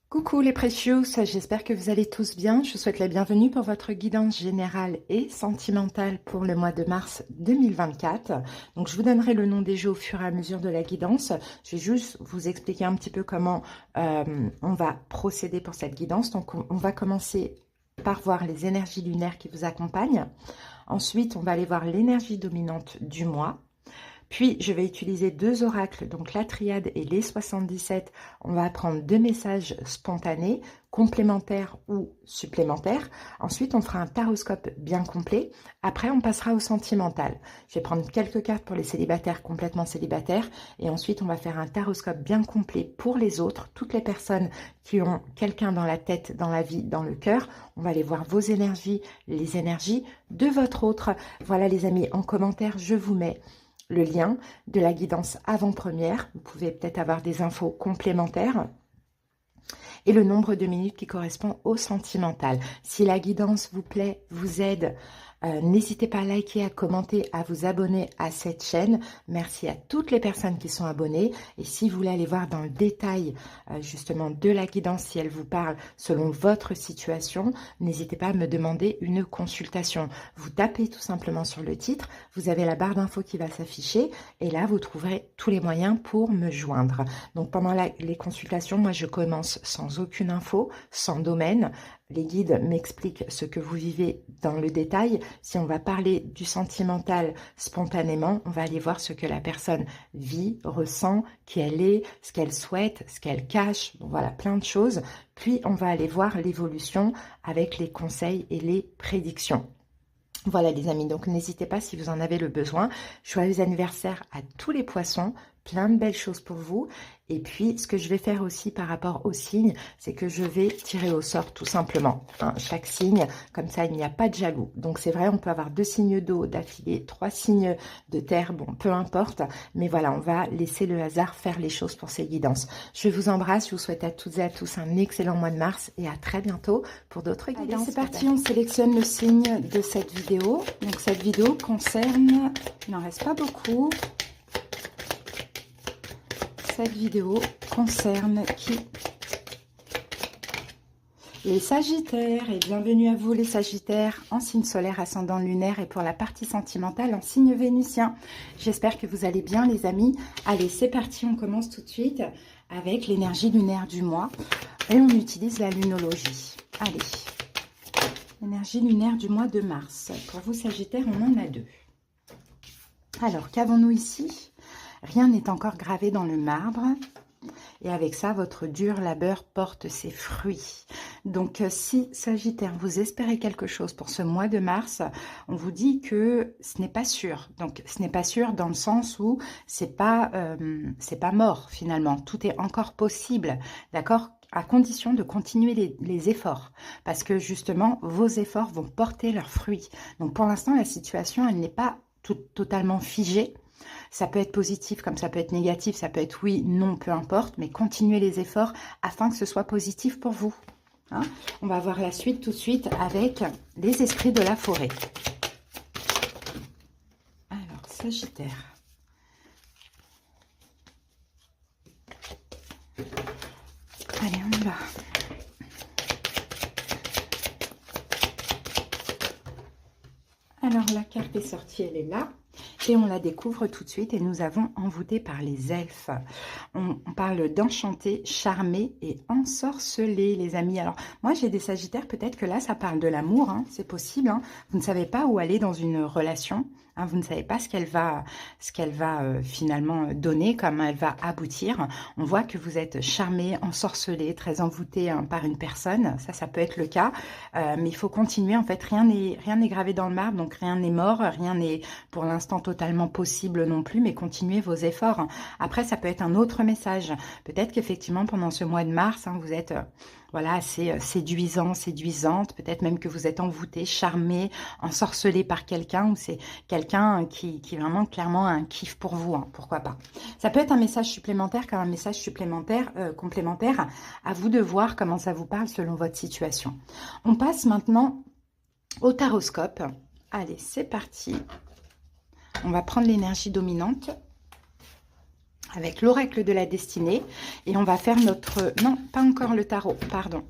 Coucou les Precious, j'espère que vous allez tous bien. Je vous souhaite la bienvenue pour votre guidance générale et sentimentale pour le mois de mars 2024. Donc je vous donnerai le nom des jeux au fur et à mesure de la guidance. Je vais juste vous expliquer un petit peu comment on va procéder pour cette guidance. Donc on va commencer par voir les énergies lunaires qui vous accompagnent. Ensuite, on va aller voir l'énergie dominante du mois. Puis, je vais utiliser deux oracles, donc la triade et les 77. On va prendre deux messages spontanés, complémentaires ou supplémentaires. Ensuite, on fera un taroscope bien complet. Après, on passera au sentimental. Je vais prendre quelques cartes pour les célibataires, complètement célibataires. Et ensuite, on va faire un taroscope bien complet pour les autres, toutes les personnes qui ont quelqu'un dans la tête, dans la vie, dans le cœur. On va aller voir vos énergies, les énergies de votre autre. Voilà les amis, en commentaire, je vous mets le lien de la guidance avant-première. Vous pouvez peut-être avoir des infos complémentaires. Et le nombre de minutes qui correspond au sentimental. Si la guidance vous plaît, vous aide, n'hésitez pas à liker, à commenter, à vous abonner à cette chaîne. Merci à toutes les personnes qui sont abonnées. Et si vous voulez aller voir dans le détail justement de la guidance, si elle vous parle selon votre situation, n'hésitez pas à me demander une consultation. Vous tapez tout simplement sur le titre, vous avez la barre d'infos qui va s'afficher et là vous trouverez tous les moyens pour me joindre. Donc pendant les consultations, moi je commence sans aucune info, sans domaine. Les guides m'expliquent ce que vous vivez dans le détail. Si on va parler du sentimental spontanément, on va aller voir ce que la personne vit, ressent, qui elle est, ce qu'elle souhaite, ce qu'elle cache. Bon, voilà, plein de choses. Puis, on va aller voir l'évolution avec les conseils et les prédictions. Voilà les amis, donc n'hésitez pas si vous en avez le besoin. Joyeux anniversaire à tous les poissons, plein de belles choses pour vous. Et puis, ce que je vais faire aussi par rapport aux signes, c'est que je vais tirer au sort tout simplement. Hein, chaque signe, comme ça, il n'y a pas de jaloux. Donc, c'est vrai, on peut avoir 2 signes d'eau d'affilée, 3 signes de terre, bon, peu importe. Mais voilà, on va laisser le hasard faire les choses pour ces guidances. Je vous embrasse, je vous souhaite à toutes et à tous un excellent mois de mars et à très bientôt pour d'autres guidances. C'est parti, on sélectionne le signe de cette vidéo. Donc, cette vidéo concerne, il n'en reste pas beaucoup. Cette vidéo concerne qui? Les Sagittaires. Et bienvenue à vous les Sagittaires en signe solaire, ascendant lunaire et pour la partie sentimentale en signe vénitien. J'espère que vous allez bien les amis. Allez, c'est parti, on commence tout de suite avec l'énergie lunaire du mois et on utilise la lunologie. Allez, l'énergie lunaire du mois de mars. Pour vous Sagittaires, on en a deux. Alors, qu'avons-nous ici? Rien n'est encore gravé dans le marbre. Et avec ça, votre dur labeur porte ses fruits. Donc, si Sagittaire, vous espérez quelque chose pour ce mois de mars, on vous dit que ce n'est pas sûr. Donc, ce n'est pas sûr dans le sens où c'est pas mort finalement. Tout est encore possible, d'accord? À condition de continuer les efforts. Parce que justement, vos efforts vont porter leurs fruits. Donc, pour l'instant, la situation, elle n'est pas totalement figée. Ça peut être positif comme ça peut être négatif, ça peut être oui, non, peu importe, mais continuez les efforts afin que ce soit positif pour vous. Hein, on va voir la suite tout de suite avec les esprits de la forêt. Alors, Sagittaire. Allez, on y va. Alors, la carte est sortie, elle est là. Et on la découvre tout de suite et nous avons envoûté par les elfes. On parle d'enchanté, charmé et ensorcelé, les amis. Alors, moi, j'ai des sagittaires, peut-être que là, ça parle de l'amour, hein, c'est possible. Hein. Vous ne savez pas où aller dans une relation. Hein, vous ne savez pas ce qu'elle va finalement donner, comment elle va aboutir. On voit que vous êtes charmé, ensorcelé, très envoûté hein, par une personne. Ça peut être le cas. Mais il faut continuer. En fait, rien n'est gravé dans le marbre, donc rien n'est mort, rien n'est pour l'instant totalement possible non plus, mais continuez vos efforts. Après, ça peut être un autre message. Peut-être qu'effectivement, pendant ce mois de mars, hein, vous êtes voilà, assez séduisant, séduisante. Peut-être même que vous êtes envoûté, charmé, ensorcelé par quelqu'un, ou c'est quelqu'un qui vraiment clairement a un kiff pour vous, hein, pourquoi pas. Ça peut être un message supplémentaire comme un message supplémentaire, complémentaire. À vous de voir comment ça vous parle selon votre situation. On passe maintenant au taroscope. Allez, c'est parti. On va prendre l'énergie dominante. avec l'oracle de la destinée. Et on va faire notre... Non, pas encore le tarot, pardon.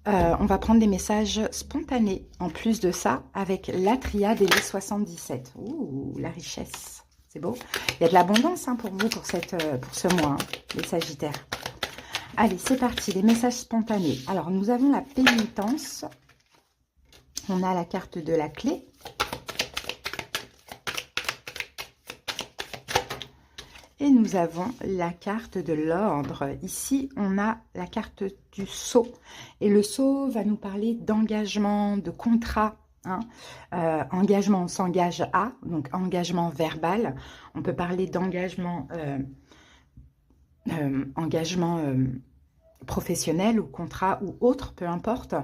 On va prendre des messages spontanés. En plus de ça, avec la triade et les 77. Ouh, la richesse. C'est beau. Il y a de l'abondance hein, pour vous, pour ce mois, hein, les Sagittaires. Allez, c'est parti, les messages spontanés. Alors, nous avons la pénitence. On a la carte de la clé. Et nous avons la carte de l'ordre. Ici, on a la carte du sceau. Et le sceau va nous parler d'engagement, de contrat. Hein. Engagement, on s'engage à, donc engagement verbal. On peut parler d'engagement professionnel ou contrat ou autre, peu importe.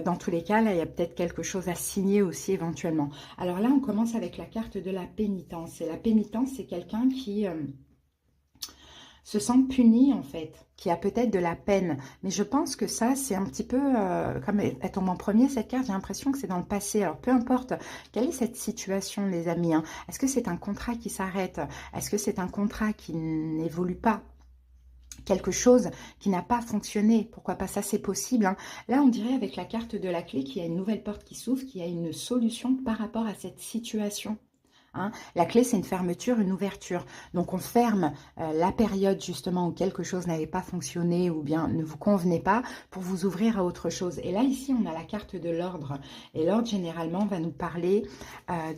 Dans tous les cas, là, il y a peut-être quelque chose à signer aussi éventuellement. Alors là, on commence avec la carte de la pénitence. Et la pénitence, c'est quelqu'un qui... se sent puni en fait, qui a peut-être de la peine. Mais je pense que ça, c'est un petit peu, comme elle tombe en premier cette carte, j'ai l'impression que c'est dans le passé. Alors peu importe, quelle est cette situation les amis hein. Est-ce que c'est un contrat qui s'arrête? Est-ce que c'est un contrat qui n'évolue pas? Quelque chose qui n'a pas fonctionné, pourquoi pas, ça c'est possible hein. Là on dirait avec la carte de la clé qu'il y a une nouvelle porte qui s'ouvre, qu'il y a une solution par rapport à cette situation. Hein. La clé, c'est une fermeture, une ouverture. Donc, on ferme la période justement où quelque chose n'avait pas fonctionné ou bien ne vous convenait pas pour vous ouvrir à autre chose. Et là, ici, on a la carte de l'ordre. Et l'ordre, généralement, va nous parler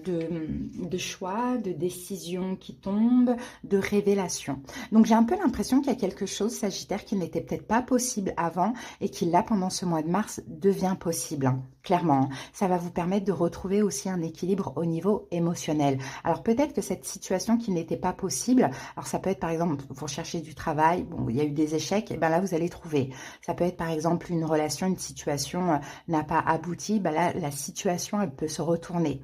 de choix, de décisions qui tombent, de révélations. Donc, j'ai un peu l'impression qu'il y a quelque chose, Sagittaire, qui n'était peut-être pas possible avant et qui, là, pendant ce mois de mars, devient possible. Hein. Clairement, ça va vous permettre de retrouver aussi un équilibre au niveau émotionnel. Alors peut-être que cette situation qui n'était pas possible, alors ça peut être par exemple, vous recherchez du travail, bon, il y a eu des échecs, et bien là vous allez trouver. Ça peut être par exemple une relation, une situation n'a pas abouti, ben là la situation elle peut se retourner.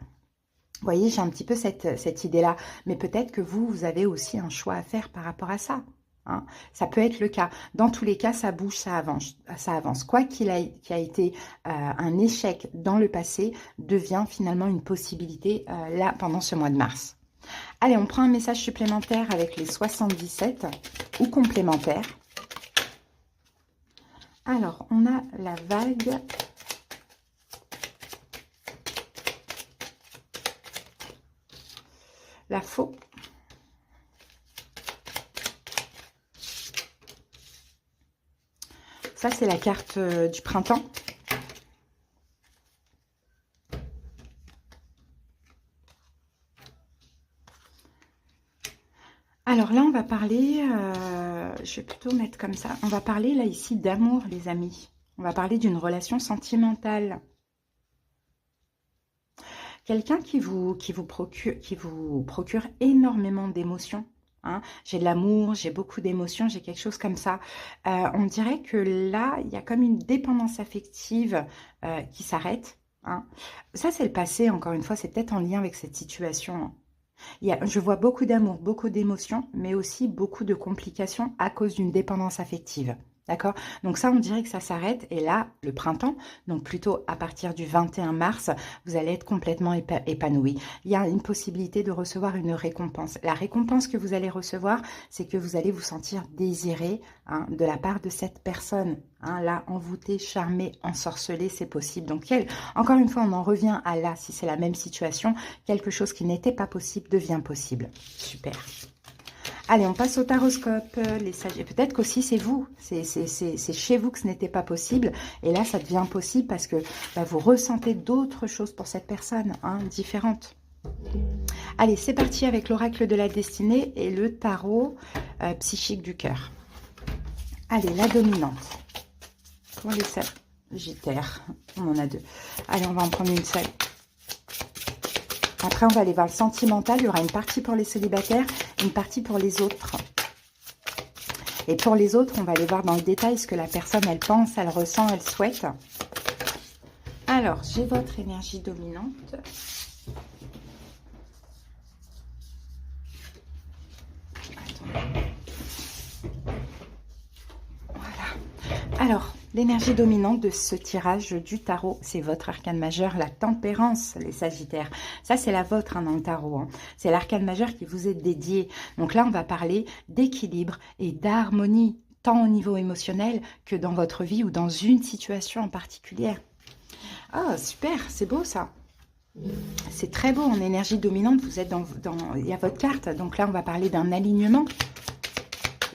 Vous voyez, j'ai un petit peu cette idée-là, mais peut-être que vous avez aussi un choix à faire par rapport à ça. Hein, ça peut être le cas. Dans tous les cas, ça bouge, ça avance. Ça avance. Quoi qu'il a été un échec dans le passé, devient finalement une possibilité là pendant ce mois de mars. Allez, on prend un message supplémentaire avec les 77 ou complémentaire. Alors, on a la vague. La faux. Ça, c'est la carte du printemps. Alors là, on va parler, je vais plutôt mettre comme ça, on va parler là ici d'amour, les amis. On va parler d'une relation sentimentale. Quelqu'un qui vous procure énormément d'émotions. Hein. J'ai de l'amour, j'ai beaucoup d'émotions, j'ai quelque chose comme ça. On dirait que là, il y a comme une dépendance affective qui s'arrête. Hein. Ça, c'est le passé, encore une fois, c'est peut-être en lien avec cette situation. Je vois beaucoup d'amour, beaucoup d'émotions, mais aussi beaucoup de complications à cause d'une dépendance affective. D'accord? Donc ça, on dirait que ça s'arrête. Et là, le printemps, donc plutôt à partir du 21 mars, vous allez être complètement épanoui. Il y a une possibilité de recevoir une récompense. La récompense que vous allez recevoir, c'est que vous allez vous sentir désiré hein, de la part de cette personne. Hein, là, envoûté, charmé, ensorcelé, c'est possible. Donc, encore une fois, on en revient à là, si c'est la même situation, quelque chose qui n'était pas possible devient possible. Super. Allez, on passe au taroscope, les sages. Et peut-être qu'aussi c'est vous, c'est chez vous que ce n'était pas possible. Et là, ça devient possible parce que bah, vous ressentez d'autres choses pour cette personne, hein, différentes. Allez, c'est parti avec l'oracle de la destinée et le tarot psychique du cœur. Allez, la dominante. Pour les sagittaires, on en a deux. Allez, on va en prendre une seule. Après, on va aller voir le sentimental. Il y aura une partie pour les célibataires, une partie pour les autres. Et pour les autres, on va aller voir dans le détail ce que la personne, elle pense, elle ressent, elle souhaite. Alors, j'ai votre énergie dominante. Attends. Voilà. Alors, L'énergie dominante de ce tirage du tarot, c'est votre arcane majeur, la tempérance, les sagittaires. Ça, c'est la vôtre hein, dans le tarot. Hein. C'est l'arcane majeur qui vous est dédié. Donc là, on va parler d'équilibre et d'harmonie, tant au niveau émotionnel que dans votre vie ou dans une situation en particulier. Ah, super, c'est beau ça. C'est très beau en énergie dominante. Vous êtes il y a votre carte. Donc là, on va parler d'un alignement.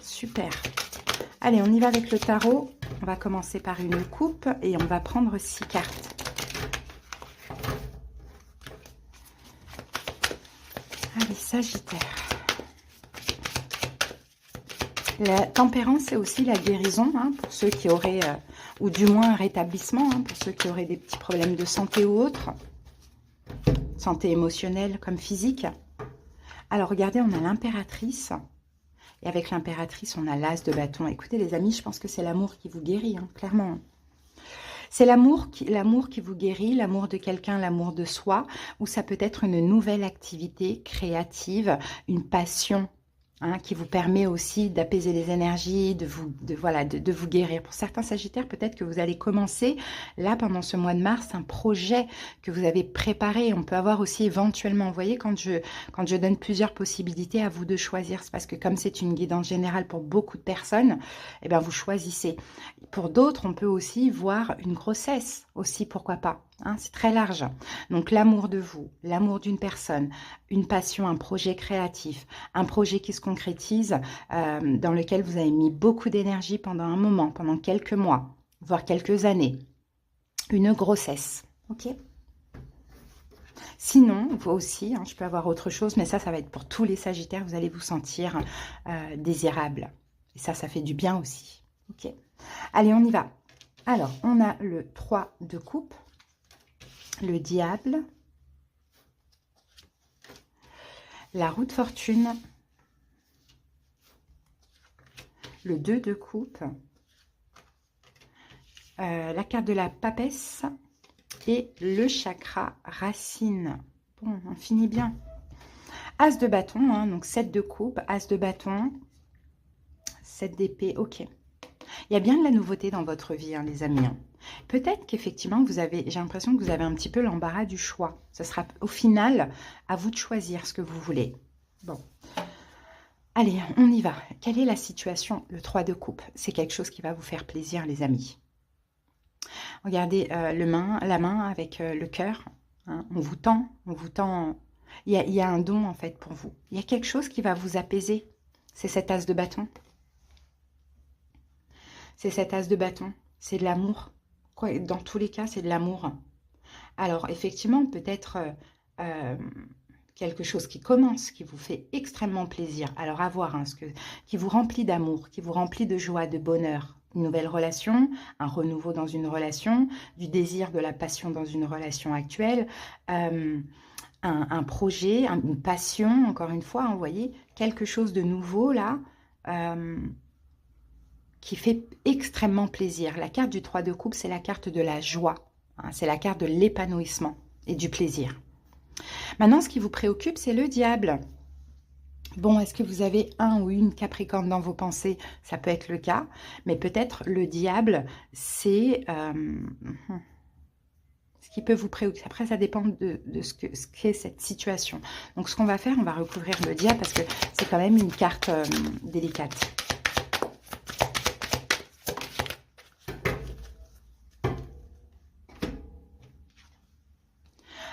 Super. Allez, on y va avec le tarot. On va commencer par une coupe et on va prendre 6 cartes. Allez, Sagittaire. La tempérance, c'est aussi la guérison, hein, pour ceux qui auraient, ou du moins un rétablissement, hein, pour ceux qui auraient des petits problèmes de santé ou autres. Santé émotionnelle comme physique. Alors, regardez, on a l'impératrice. Et avec l'impératrice, on a l'as de bâton. Écoutez, les amis, je pense que c'est l'amour qui vous guérit, hein, clairement. C'est l'amour qui vous guérit, l'amour de quelqu'un, l'amour de soi, ou ça peut être une nouvelle activité créative, une passion, hein, qui vous permet aussi d'apaiser les énergies, de vous guérir. Pour certains Sagittaires, peut-être que vous allez commencer, là, pendant ce mois de mars, un projet que vous avez préparé. On peut avoir aussi éventuellement, vous voyez, quand je donne plusieurs possibilités, à vous de choisir. C'est parce que comme c'est une guidance générale pour beaucoup de personnes, eh bien, vous choisissez. Pour d'autres, on peut aussi voir une grossesse, aussi, pourquoi pas. Hein, c'est très large. Donc, l'amour de vous, l'amour d'une personne, une passion, un projet créatif, un projet qui se concrétise, dans lequel vous avez mis beaucoup d'énergie pendant un moment, pendant quelques mois, voire quelques années. Une grossesse. Ok. Sinon, vous aussi, hein, je peux avoir autre chose, mais ça va être pour tous les Sagittaires. Vous allez vous sentir désirable. Et ça fait du bien aussi. Ok. Allez, on y va. Alors, on a le 3 de coupe. Le diable, la roue de fortune, le 2 de coupe, la carte de la papesse et le chakra racine. Bon, on finit bien. As de bâton, hein, donc 7 de coupe, as de bâton, 7 d'épée, ok. Il y a bien de la nouveauté dans votre vie, hein, les amis. Hein. Peut-être qu'effectivement, j'ai l'impression que vous avez un petit peu l'embarras du choix. Ce sera au final à vous de choisir ce que vous voulez. Bon. Allez, on y va. Quelle est la situation? Le 3 de coupe. C'est quelque chose qui va vous faire plaisir, les amis. Regardez la main avec le cœur. Hein. On vous tend. Il y a un don, en fait, pour vous. Il y a quelque chose qui va vous apaiser. C'est cet as de bâton. C'est cet as de bâton. C'est de l'amour. Dans tous les cas, c'est de l'amour. Alors, effectivement, peut-être quelque chose qui commence, qui vous fait extrêmement plaisir. Alors, à voir, hein, qui vous remplit d'amour, qui vous remplit de joie, de bonheur. Une nouvelle relation, un renouveau dans une relation, du désir, de la passion dans une relation actuelle, un projet, une passion, encore une fois, hein, vous voyez, quelque chose de nouveau, là, qui fait extrêmement plaisir. La carte du 3 de coupe, c'est la carte de la joie. Hein, c'est la carte de l'épanouissement et du plaisir. Maintenant, ce qui vous préoccupe, c'est le diable. Bon, est-ce que vous avez un ou une Capricorne dans vos pensées? Ça peut être le cas, mais peut-être le diable, c'est ce qui peut vous préoccuper. Après, ça dépend de ce qu'est cette situation. Donc, ce qu'on va faire, on va recouvrir le diable parce que c'est quand même une carte délicate.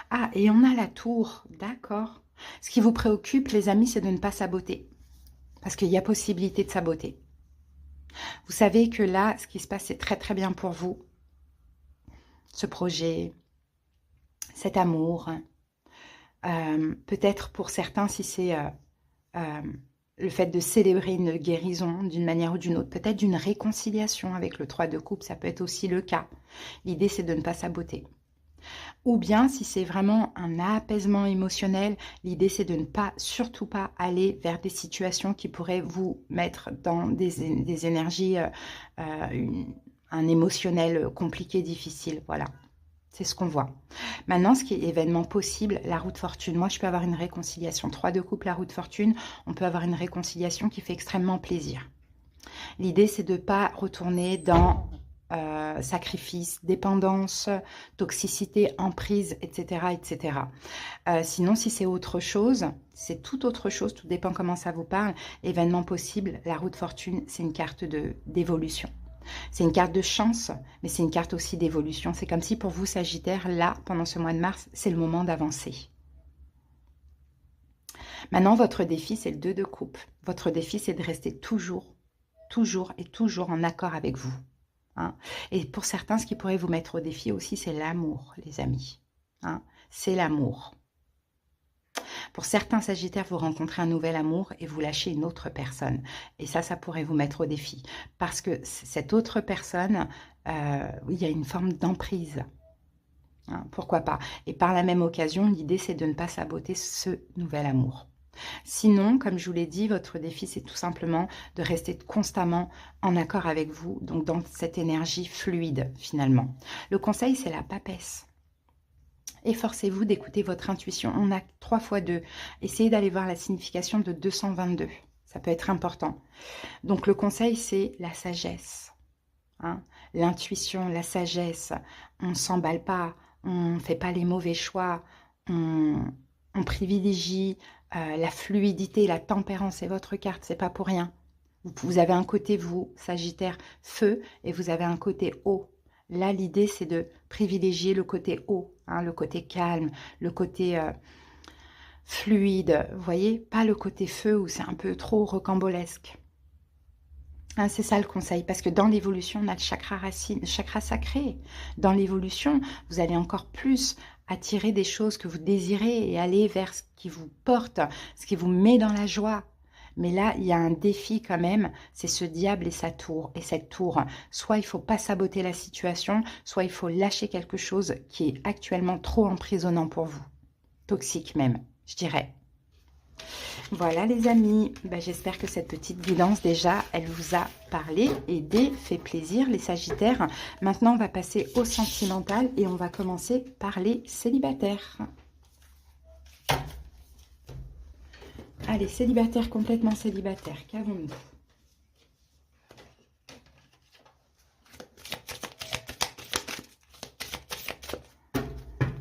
Ah, et on a la tour, d'accord. Ce qui vous préoccupe, les amis, c'est de ne pas saboter. Parce qu'il y a possibilité de saboter. Vous savez que là, ce qui se passe, c'est très très bien pour vous. Ce projet, cet amour. Peut-être pour certains, si c'est le fait de célébrer une guérison d'une manière ou d'une autre. Peut-être d'une réconciliation avec le 3 de coupe, ça peut être aussi le cas. L'idée, c'est de ne pas saboter. Ou bien, si c'est vraiment un apaisement émotionnel, l'idée c'est de ne pas, surtout pas, aller vers des situations qui pourraient vous mettre dans des énergies, un émotionnel compliqué, difficile. Voilà, c'est ce qu'on voit. Maintenant, ce qui est événement possible, la roue de fortune. Moi, je peux avoir une réconciliation. 3 de coupe, la roue de fortune, on peut avoir une réconciliation qui fait extrêmement plaisir. L'idée, c'est de ne pas retourner dans sacrifice, dépendance, toxicité, emprise, etc. etc. Sinon, si c'est autre chose, c'est tout autre chose, tout dépend comment ça vous parle. Événement possible, la roue de fortune, c'est une carte d'évolution. C'est une carte de chance, mais c'est une carte aussi d'évolution. C'est comme si pour vous, Sagittaire, là, pendant ce mois de mars, c'est le moment d'avancer. Maintenant, votre défi, c'est le 2 de coupe. Votre défi, c'est de rester toujours et toujours en accord avec vous. Hein. Et pour certains, ce qui pourrait vous mettre au défi aussi, c'est l'amour, les amis. Hein. C'est l'amour. Pour certains Sagittaires, vous rencontrez un nouvel amour et vous lâchez une autre personne. Et ça pourrait vous mettre au défi. Parce que cette autre personne, il y a une forme d'emprise. Hein, pourquoi pas? Et par la même occasion, l'idée, c'est de ne pas saboter ce nouvel amour. Sinon, comme je vous l'ai dit, votre défi, c'est tout simplement de rester constamment en accord avec vous, donc dans cette énergie fluide, finalement. Le conseil, c'est la papesse. Efforcez-vous d'écouter votre intuition. On a 3 x 2. Essayez d'aller voir la signification de 222. Ça peut être important. Donc, le conseil, c'est la sagesse. Hein, l'intuition, la sagesse. On ne s'emballe pas. On ne fait pas les mauvais choix. On privilégie la fluidité, la tempérance. C'est votre carte, c'est pas pour rien. Vous avez un côté, vous, Sagittaire, feu, et vous avez un côté eau. Là, l'idée, c'est de privilégier le côté eau, hein, le côté calme, le côté fluide. Vous voyez, pas le côté feu où c'est un peu trop rocambolesque. Hein, c'est ça le conseil, parce que dans l'évolution, on a le chakra racine, le chakra sacré. Dans l'évolution, vous allez encore plus attirer des choses que vous désirez et aller vers ce qui vous porte, ce qui vous met dans la joie. Mais là, il y a un défi quand même, c'est ce diable et sa tour. Et cette tour, soit il ne faut pas saboter la situation, soit il faut lâcher quelque chose qui est actuellement trop emprisonnant pour vous. Toxique même, je dirais. Voilà les amis, j'espère que cette petite guidance déjà, elle vous a parlé, aidé, fait plaisir les Sagittaires. Maintenant, on va passer au sentimental et on va commencer par les célibataires. Allez, célibataire, complètement célibataire, qu'avons-nous?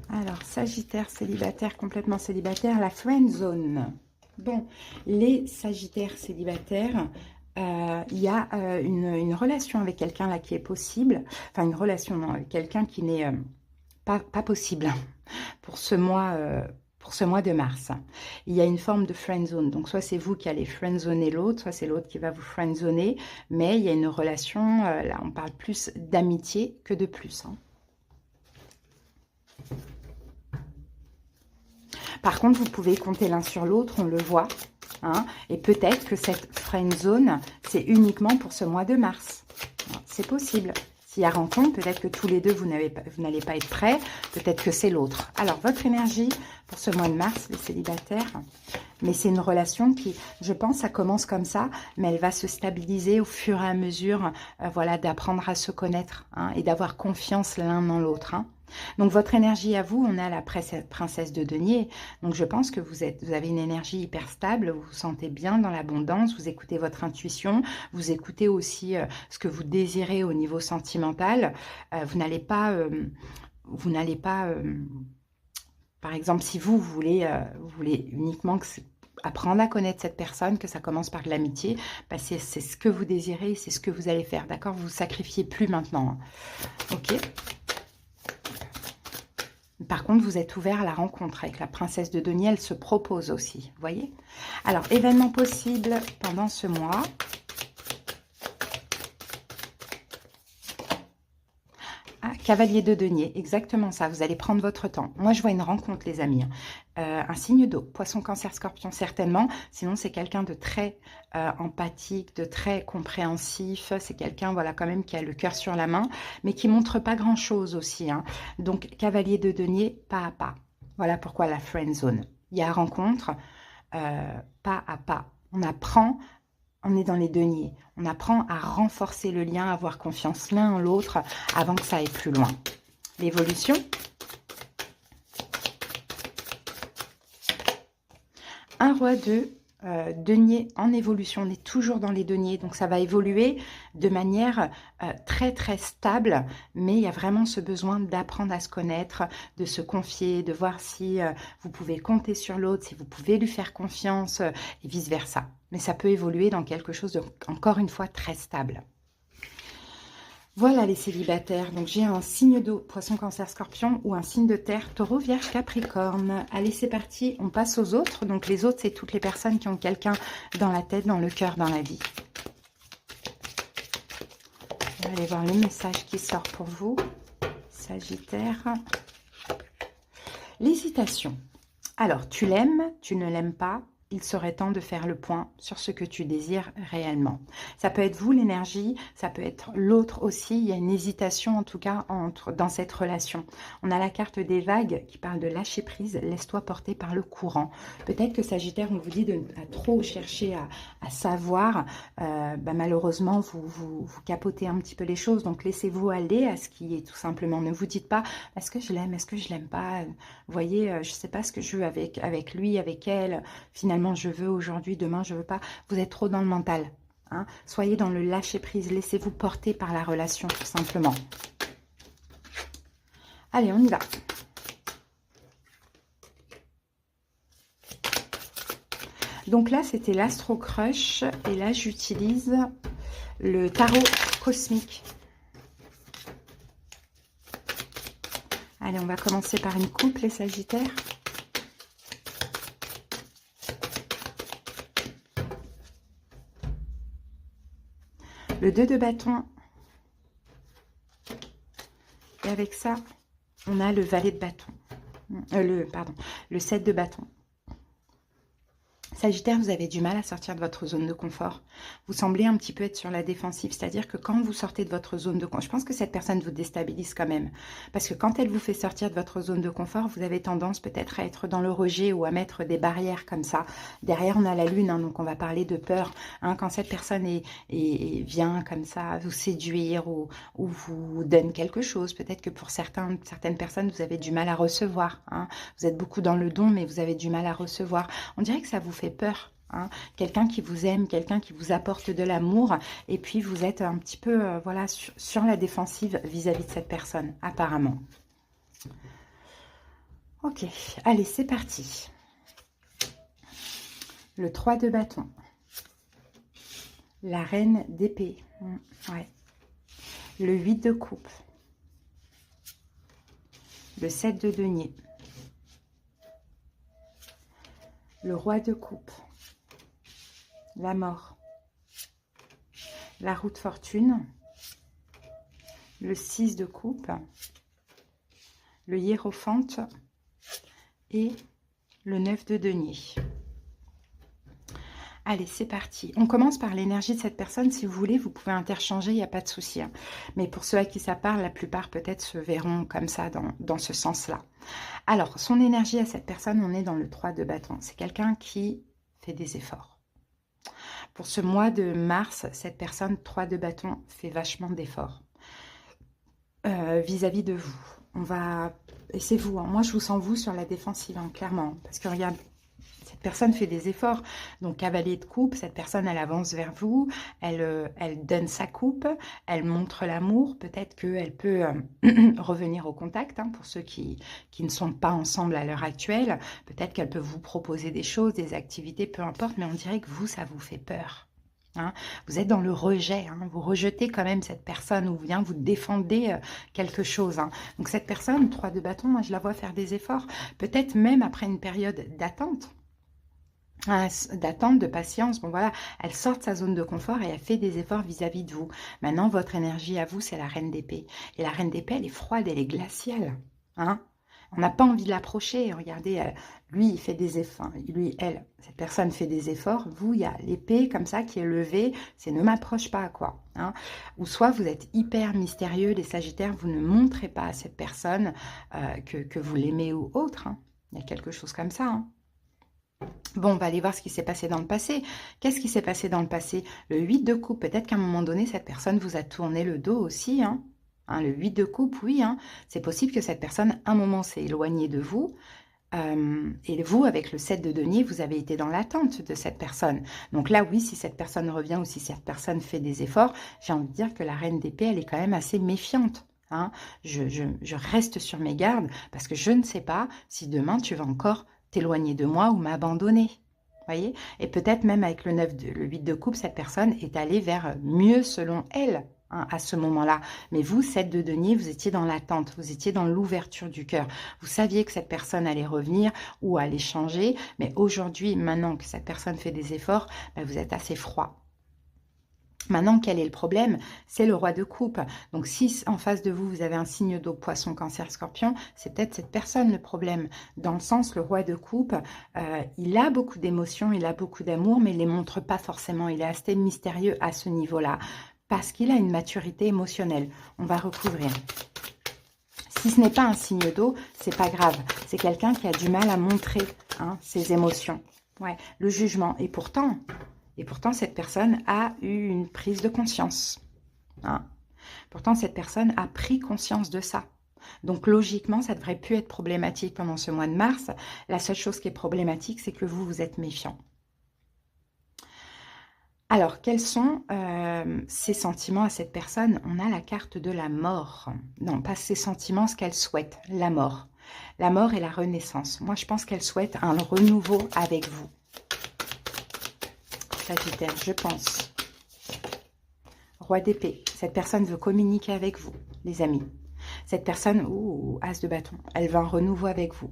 Alors, Sagittaire, célibataire, complètement célibataire, la friend zone. Bon, les Sagittaires célibataires, il y a une relation avec quelqu'un là qui est possible. Enfin, une relation avec quelqu'un qui n'est pas possible pour ce mois de mars. Il y a une forme de friendzone. Donc, soit c'est vous qui allez friendzoner l'autre, soit c'est l'autre qui va vous friendzoner. Mais il y a une relation, là, on parle plus d'amitié que de plus. Hein. Par contre, vous pouvez compter l'un sur l'autre, on le voit. Hein, et peut-être que cette friendzone, c'est uniquement pour ce mois de mars. C'est possible. S'il y a rencontre, peut-être que tous les deux, vous n'allez pas être prêts. Peut-être que c'est l'autre. Alors, votre énergie pour ce mois de mars, les célibataires, mais c'est une relation qui, je pense, ça commence comme ça, mais elle va se stabiliser au fur et à mesure, voilà, d'apprendre à se connaître hein, et d'avoir confiance l'un dans l'autre. Hein. Donc, votre énergie à vous, on a la princesse de denier. Donc, je pense que vous avez une énergie hyper stable, vous vous sentez bien dans l'abondance, vous écoutez votre intuition, vous écoutez aussi ce que vous désirez au niveau sentimental. Vous n'allez pas... par exemple, si vous voulez uniquement apprendre à connaître cette personne, que ça commence par de l'amitié, c'est ce que vous désirez, c'est ce que vous allez faire, d'accord? Vous ne vous sacrifiez plus maintenant. Ok. Par contre, vous êtes ouvert à la rencontre avec la princesse de denier, elle se propose aussi, vous voyez? Alors, événement possible pendant ce mois. Ah, cavalier de denier, exactement ça, vous allez prendre votre temps. Moi, je vois une rencontre, les amis. Un signe d'eau, poisson, cancer, scorpion, certainement. Sinon, c'est quelqu'un de très empathique, de très compréhensif. C'est quelqu'un, voilà, quand même, qui a le cœur sur la main, mais qui montre pas grand-chose aussi. Hein. Donc, cavalier de denier, pas à pas. Voilà pourquoi la friend zone. Il y a rencontre, pas à pas. On apprend... On est dans les deniers. On apprend à renforcer le lien, à avoir confiance l'un en l'autre avant que ça aille plus loin. L'évolution. Un roi de denier en évolution, on est toujours dans les deniers, donc ça va évoluer de manière très très stable, mais il y a vraiment ce besoin d'apprendre à se connaître, de se confier, de voir si vous pouvez compter sur l'autre, si vous pouvez lui faire confiance, et vice versa. Mais ça peut évoluer dans quelque chose de, encore une fois, très stable. Voilà les célibataires, donc j'ai un signe d'eau, poisson, cancer, scorpion, ou un signe de terre, taureau, vierge, capricorne. Allez, c'est parti, on passe aux autres. Donc les autres, c'est toutes les personnes qui ont quelqu'un dans la tête, dans le cœur, dans la vie. On va aller voir le message qui sort pour vous, Sagittaire. L'hésitation. Alors, tu l'aimes, tu ne l'aimes pas. Il serait temps de faire le point sur ce que tu désires réellement. Ça peut être vous, l'énergie, ça peut être l'autre aussi. Il y a une hésitation en tout cas dans cette relation. On a la carte des vagues qui parle de lâcher prise, laisse-toi porter par le courant. Peut-être que Sagittaire, on vous dit de ne pas trop chercher à savoir. Malheureusement, vous capotez un petit peu les choses. Donc laissez-vous aller à ce qui est tout simplement. Ne vous dites pas, est-ce que je l'aime, est-ce que je l'aime pas. Vous voyez, je ne sais pas ce que je veux avec lui, avec elle. Finalement, je veux aujourd'hui, demain, je veux pas. Vous êtes trop dans le mental. Hein. Soyez dans le lâcher-prise. Laissez-vous porter par la relation, tout simplement. Allez, on y va. Donc là, c'était l'Astro Crush. Et là, j'utilise le tarot cosmique. Allez, on va commencer par une coupe, les Sagittaires. Le 2 de bâton. Et avec ça, on a le valet de bâton. Le 7 de bâton. Sagittaire, vous avez du mal à sortir de votre zone de confort. Vous semblez un petit peu être sur la défensive. C'est-à-dire que quand vous sortez de votre zone de confort, je pense que cette personne vous déstabilise quand même. Parce que quand elle vous fait sortir de votre zone de confort, vous avez tendance peut-être à être dans le rejet ou à mettre des barrières comme ça. Derrière, on a la lune, hein, donc on va parler de peur. Hein, quand cette personne vient comme ça vous séduire ou vous donne quelque chose, peut-être que pour certaines personnes, vous avez du mal à recevoir. Hein. Vous êtes beaucoup dans le don, mais vous avez du mal à recevoir. On dirait que ça vous fait peur, hein. Quelqu'un qui vous aime, quelqu'un qui vous apporte de l'amour, et puis vous êtes un petit peu voilà, sur la défensive vis-à-vis de cette personne, apparemment. Ok, allez, c'est parti. Le 3 de bâton. La reine d'épée. Ouais. Le 8 de coupe. Le 7 de denier. Le roi de coupe, la mort, la roue de fortune, le 6 de coupe, le hiérophante et le 9 de denier. Allez, c'est parti. On commence par l'énergie de cette personne. Si vous voulez, vous pouvez interchanger, il n'y a pas de souci. Hein. Mais pour ceux à qui ça parle, la plupart peut-être se verront comme ça, dans ce sens-là. Alors, son énergie à cette personne, on est dans le 3 de bâton. C'est quelqu'un qui fait des efforts. Pour ce mois de mars, cette personne, 3 de bâton, fait vachement d'efforts vis-à-vis de vous. Et c'est vous, hein. Moi je vous sens vous sur la défensive, hein, clairement. Parce que regarde, cette personne fait des efforts. Donc, cavalier de coupe, cette personne, elle avance vers vous, elle donne sa coupe, elle montre l'amour. Peut-être qu'elle peut revenir au contact, hein, pour ceux qui ne sont pas ensemble à l'heure actuelle. Peut-être qu'elle peut vous proposer des choses, des activités, peu importe, mais on dirait que vous, ça vous fait peur. Hein. Vous êtes dans le rejet, hein. Vous rejetez quand même cette personne ou bien vous défendez quelque chose. Hein. Donc, cette personne, 3 de bâton, moi, je la vois faire des efforts, peut-être même après une période d'attente. D'attente, de patience, bon voilà, elle sort de sa zone de confort et elle fait des efforts vis-à-vis de vous. Maintenant, votre énergie à vous, c'est la reine d'épée. Et la reine d'épée, elle est froide, elle est glaciale. Hein, on n'a pas envie de l'approcher. Regardez, lui, il fait des efforts. Lui, cette personne fait des efforts. Vous, il y a l'épée comme ça qui est levée. C'est ne m'approche pas, quoi. Hein. Ou soit vous êtes hyper mystérieux, les Sagittaires, vous ne montrez pas à cette personne que vous l'aimez ou autre. Hein. Il y a quelque chose comme ça, hein. Bon, on va aller voir ce qui s'est passé dans le passé. Qu'est-ce qui s'est passé dans le passé? Le 8 de coupe, peut-être qu'à un moment donné, cette personne vous a tourné le dos aussi. Hein. Hein, le 8 de coupe, oui. Hein. C'est possible que cette personne, à un moment, s'est éloignée de vous. Et vous, avec le 7 de denier, vous avez été dans l'attente de cette personne. Donc là, oui, si cette personne revient ou si cette personne fait des efforts, j'ai envie de dire que la reine d'épée, elle est quand même assez méfiante. Hein. Je reste sur mes gardes parce que je ne sais pas si demain, tu vas encore t'éloigner de moi ou m'abandonner. Voyez? Et peut-être même avec le 8 de coupe, cette personne est allée vers mieux selon elle. Hein, à ce moment-là. Mais vous, 7 de denier, vous étiez dans l'attente, vous étiez dans l'ouverture du cœur. Vous saviez que cette personne allait revenir ou allait changer, mais aujourd'hui, maintenant que cette personne fait des efforts, ben, vous êtes assez froid. Maintenant, quel est le problème? C'est le roi de coupe. Donc, si en face de vous, vous avez un signe d'eau, poisson, cancer, scorpion, c'est peut-être cette personne le problème. Dans le sens, le roi de coupe, il a beaucoup d'émotions, il a beaucoup d'amour, mais il ne les montre pas forcément. Il est assez mystérieux à ce niveau-là. Parce qu'il a une maturité émotionnelle. On va recouvrir. Si ce n'est pas un signe d'eau, c'est pas grave. C'est quelqu'un qui a du mal à montrer ses émotions. Ouais, le jugement. Et pourtant, cette personne a eu une prise de conscience. Hein. Pourtant, cette personne a pris conscience de ça. Donc, logiquement, ça ne devrait plus être problématique pendant ce mois de mars. La seule chose qui est problématique, c'est que vous, vous êtes méfiant. Alors, quels sont ses sentiments à cette personne? On a la carte de la mort. Non, pas ses sentiments, ce qu'elle souhaite, la mort. La mort et la renaissance. Moi, je pense qu'elle souhaite un renouveau avec vous. Sagittaire, je pense. Roi d'épée. Cette personne veut communiquer avec vous, les amis. Cette personne, as de bâton, elle veut un renouveau avec vous.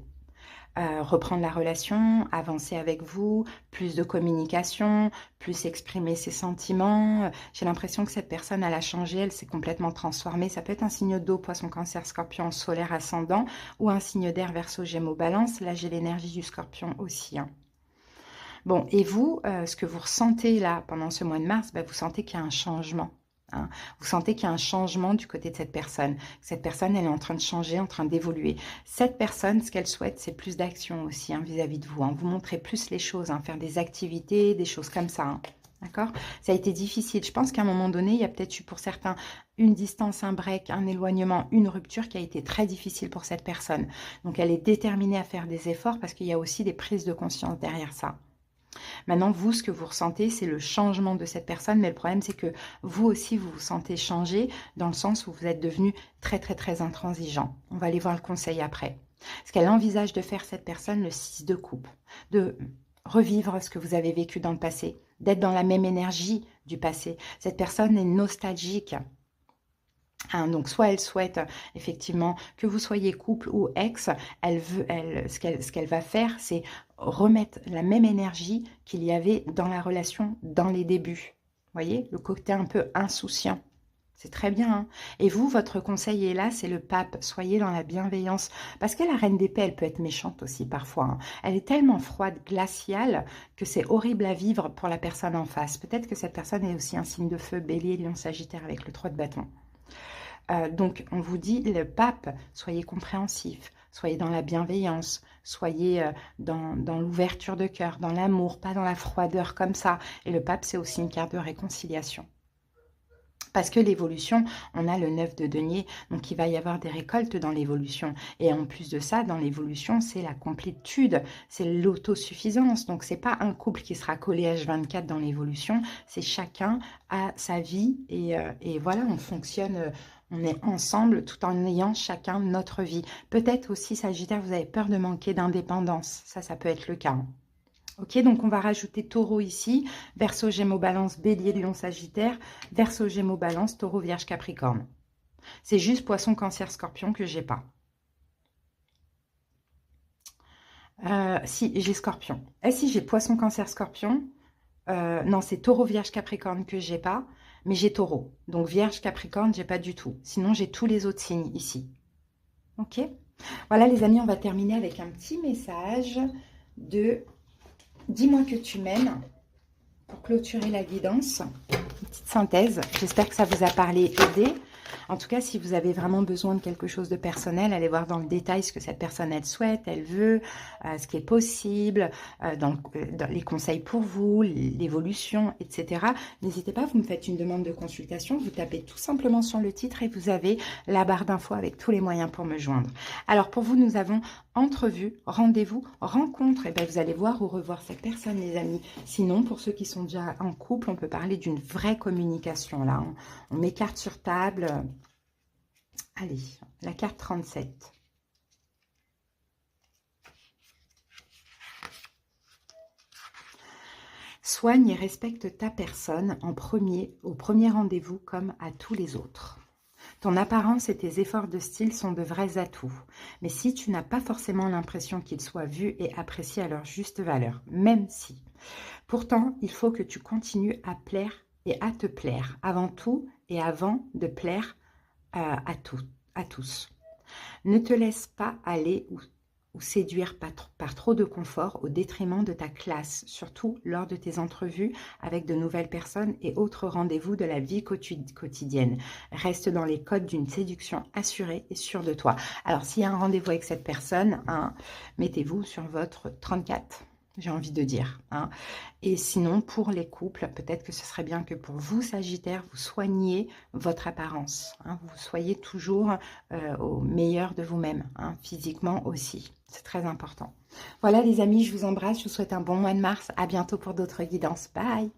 Reprendre la relation, avancer avec vous, plus de communication, plus exprimer ses sentiments. J'ai l'impression que cette personne, elle a changé, elle s'est complètement transformée. Ça peut être un signe d'eau, poisson, cancer, scorpion, solaire, ascendant, ou un signe d'air, verseau, gémeaux, balance. Là, j'ai l'énergie du scorpion aussi. Hein. Bon, et vous, ce que vous ressentez là, pendant ce mois de mars, vous sentez qu'il y a un changement. Hein. Vous sentez qu'il y a un changement du côté de cette personne. Cette personne, elle est en train de changer, en train d'évoluer. Cette personne, ce qu'elle souhaite, c'est plus d'action aussi vis-à-vis de vous. Hein. Vous montrez plus les choses, faire des activités, des choses comme ça. Hein. D'accord? Ça a été difficile. Je pense qu'à un moment donné, il y a peut-être eu pour certains une distance, un break, un éloignement, une rupture qui a été très difficile pour cette personne. Donc, elle est déterminée à faire des efforts parce qu'il y a aussi des prises de conscience derrière ça. Maintenant, vous, ce que vous ressentez, c'est le changement de cette personne. Mais le problème, c'est que vous aussi, vous vous sentez changer dans le sens où vous êtes devenu très, très, très intransigeant. On va aller voir le conseil après. Ce qu'elle envisage de faire, cette personne, le 6 de coupe, de revivre ce que vous avez vécu dans le passé, d'être dans la même énergie du passé. Cette personne est nostalgique. Hein, donc, soit elle souhaite effectivement que vous soyez couple ou ex, ce qu'elle va faire, c'est remettre la même énergie qu'il y avait dans la relation dans les débuts. Vous voyez, le côté un peu insouciant. C'est très bien. Hein. Et vous, votre conseil est là, c'est le pape. Soyez dans la bienveillance. Parce que la reine d'épée, elle peut être méchante aussi parfois. Hein. Elle est tellement froide, glaciale, que c'est horrible à vivre pour la personne en face. Peut-être que cette personne est aussi un signe de feu, bélier, lion, sagittaire avec le 3 de bâton. Donc, on vous dit, le pape, soyez compréhensif, soyez dans la bienveillance, soyez dans l'ouverture de cœur, dans l'amour, pas dans la froideur comme ça. Et le pape, c'est aussi une carte de réconciliation. Parce que l'évolution, on a le 9 de denier, donc il va y avoir des récoltes dans l'évolution. Et en plus de ça, dans l'évolution, c'est la complétude, c'est l'autosuffisance. Donc, c'est pas un couple qui sera collé H24 dans l'évolution, c'est chacun a sa vie et voilà, on fonctionne, on est ensemble tout en ayant chacun notre vie. Peut-être aussi, Sagittaire, vous avez peur de manquer d'indépendance. Ça peut être le cas. Hein. Ok, donc on va rajouter taureau ici, verseau, gémeaux, balance, bélier, lion, sagittaire, verseau, gémeaux, balance, taureau, vierge, capricorne. C'est juste poisson, cancer, scorpion que j'ai pas. Si, j'ai scorpion. Et si j'ai poisson, cancer, scorpion, non, c'est taureau, vierge, capricorne que j'ai pas, mais j'ai taureau. Donc vierge, capricorne, j'ai pas du tout. Sinon, j'ai tous les autres signes ici. Ok, voilà les amis, on va terminer avec un petit message de... Dis-moi que tu m'aimes pour clôturer la guidance. Une petite synthèse. J'espère que ça vous a parlé, aidé. En tout cas, si vous avez vraiment besoin de quelque chose de personnel, allez voir dans le détail ce que cette personne, elle souhaite, elle veut, ce qui est possible, dans les conseils pour vous, l'évolution, etc. N'hésitez pas, vous me faites une demande de consultation, vous tapez tout simplement sur le titre et vous avez la barre d'infos avec tous les moyens pour me joindre. Alors pour vous, nous avons entrevue, rendez-vous, rencontre. Et bien vous allez voir ou revoir cette personne, les amis. Sinon, pour ceux qui sont déjà en couple, on peut parler d'une vraie communication là. On met carte sur table. Allez, la carte 37. Soigne et respecte ta personne au premier rendez-vous comme à tous les autres. Ton apparence et tes efforts de style sont de vrais atouts. Mais si tu n'as pas forcément l'impression qu'ils soient vus et appréciés à leur juste valeur, même si. Pourtant, il faut que tu continues à plaire et à te plaire, avant tout et avant de plaire à tous. Ne te laisse pas aller ou séduire par trop de confort au détriment de ta classe, surtout lors de tes entrevues avec de nouvelles personnes et autres rendez-vous de la vie quotidienne. Reste dans les codes d'une séduction assurée et sûre de toi. Alors, s'il y a un rendez-vous avec cette personne, hein, mettez-vous sur votre 34. J'ai envie de dire. Hein. Et sinon, pour les couples, peut-être que ce serait bien que pour vous, Sagittaire, vous soigniez votre apparence. Hein, vous soyez toujours au meilleur de vous-même, hein, physiquement aussi. C'est très important. Voilà les amis, je vous embrasse. Je vous souhaite un bon mois de mars. À bientôt pour d'autres guidances. Bye!